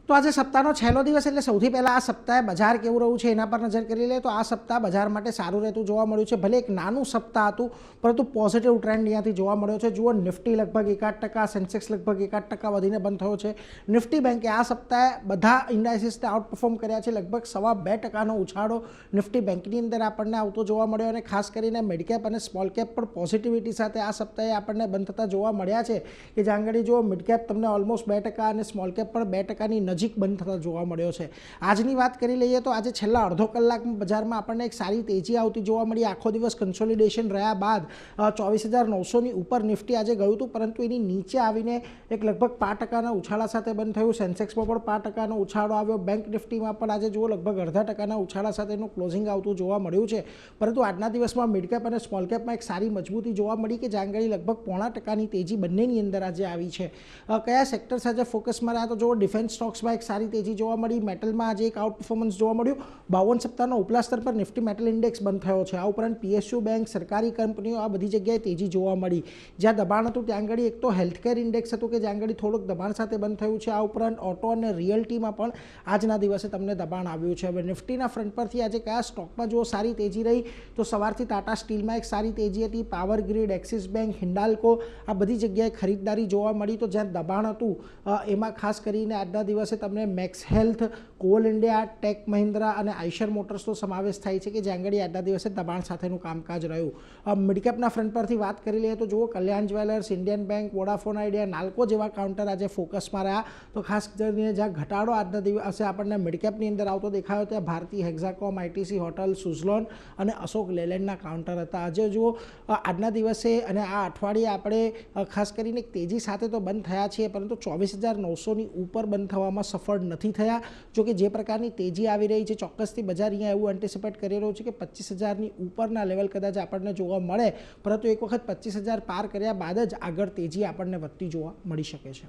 તો આજે સપ્તાહનો છેલ્લો દિવસ એટલે સૌથી પહેલાં આ સપ્તાહે બજાર કેવું રહ્યું છે એના પર નજર કરી લઈએ તો આ સપ્તાહ બજાર માટે સારું રહેતું જોવા મળ્યું છે। ભલે એક નાનું સપ્તાહ હતું પરંતુ પોઝિટિવ ટ્રેન્ડ અહીંયાથી જોવા મળ્યો છે। જુઓ નિફ્ટી લગભગ 1.8%, સેન્સેક્સ લગભગ 1.8% વધીને બંધ થયો છે। નિફ્ટી બેન્કે આ સપ્તાહે બધા ઇન્ડાઇસીસને આઉટ પરફોર્મ કર્યા છે। લગભગ 2.25%નો ઉછાળો નિફ્ટી બેન્કની અંદર આપણને આવતો જોવા મળ્યો અને ખાસ કરીને મિડકેપ અને સ્મોલ કેપ પર પોઝિટિવિટી સાથે આ સપ્તાહે આપણને બંધ થતા જોવા મળ્યા છે કે જ્યાં આગળ જુઓ મિડકેપ તમને ઓલમોસ્ટ 2% અને સ્મોલ કેપ પણ 2%ની નજીક બંધ થતા જોવા મળ્યો છે। આજની વાત કરી લઈએ તો આજે છેલ્લા અડધો કલાકમાં બજારમાં આપણને એક સારી તેજી આવતી જોવા મળી। આખો દિવસ કન્સોલિડેશન રહ્યા બાદ 24,900ની ઉપર નિફ્ટી આજે ગયું હતું પરંતુ એની નીચે આવીને એક લગભગ 5%ના ઉછાળા સાથે બંધ થયું। સેન્સેક્સમાં પણ 5%નો ઉછાળો આવ્યો। બેંક નિફ્ટીમાં પણ આજે જુઓ લગભગ 0.5%ના ઉછાળા સાથેનું ક્લોઝિંગ આવતું જોવા મળ્યું છે પરંતુ આજના દિવસમાં મિડકેપ અને સ્મોલ કેપમાં એક સારી મજબૂતી જોવા મળી કે જાંગળી લગભગ 0.5%ની તેજી બંનેની અંદર આજે આવી છે। કયા સેક્ટર્સ આજે ફોકસમાં રહ્યા તો જુઓ ડિફેન્સ સ્ટોક્સમાં એક સારી તેજી જોવા મળી। મેટલમાં આજે એક આઉટ પરફોર્મન્સ જોવા મળ્યું। 52 સપ્તાહનો ઉપલા સ્તર પર નિફ્ટી મેટલ ઇન્ડેક્સ બંધ થયો છે। આ ઉપરાંત પીએસયુ બેંક, સરકારી કંપનીઓ આ બધી જગ્યાએ તેજી જોવા મળી। જ્યાં દબાણ હતું ત્યાં આગળ એક તો હેલ્થકેર ઇન્ડેક્સ હતું કે જ્યાં આગળ થોડુંક દબાણ સાથે બંધ થયું છે। આ ઉપરાંત ઓટો અને રિયલ્ટીમાં પણ આજના દિવસે તમને દબાણ આવ્યું છે। હવે નિફ્ટીના ફ્રન્ટ પરથી આજે કયા સ્ટોકમાં જો સારી તેજી રહી તો સવારથી ટાટા સ્ટીલમાં એક સારી તેજી હતી। Power grid, axis bank, Hindalco આ બધી જગ્યાએ ખરીદદારી જોવા મળી। તો જ્યાં દબાણ હતું એમાં ખાસ કરીને આજના દિવસે તમને Max Health, Coal India, Tech Mahindra અને આઈશર મોટર્સનો સમાવેશ થાય છે કે જ્યાં આગળ આજના દિવસે દબાણ સાથેનું કામકાજ રહ્યું। મિડકેપના ફ્રન્ટ પરથી વાત કરી લઈએ તો જુઓ Kalyan jewellers, Indian bank, Vodafone Idea, Nalco જેવા કાઉન્ટર આજે ફોકસમાં રહ્યા। તો ખાસ કરીને જ્યાં ઘટાડો આજના દિવસે આપણને મિડકેપની અંદર આવતો દેખાયો ત્યાં ભારતી હેક્ઝાકોમ, આઈટીસી હોટલ, સુઝલોન અને અશોક લેલેન્ડના કાઉન્ટર હતા। આજે જુઓ આજના દિવસે અને આ અઠવાડિયે આપણે ખાસ કરીને તેજી સાથે તો બંધ થયા છીએ પરંતુ 24,900ની ઉપર બંધ થવામાં સફળ નથી થયા। જો કે જે પ્રકારની તેજી આવી રહી છે ચોક્કસથી બજાર અહીંયા એવું એન્ટિસિપેટ કરી રહ્યું છે કે 25,000ની ઉપરના લેવલ કદાચ આપણને જોવા મળે પરંતુ એક વખત 25,000 પાર કર્યા બાદ જ આગળ તેજી આપણને વધતી જોવા મળી શકે છે।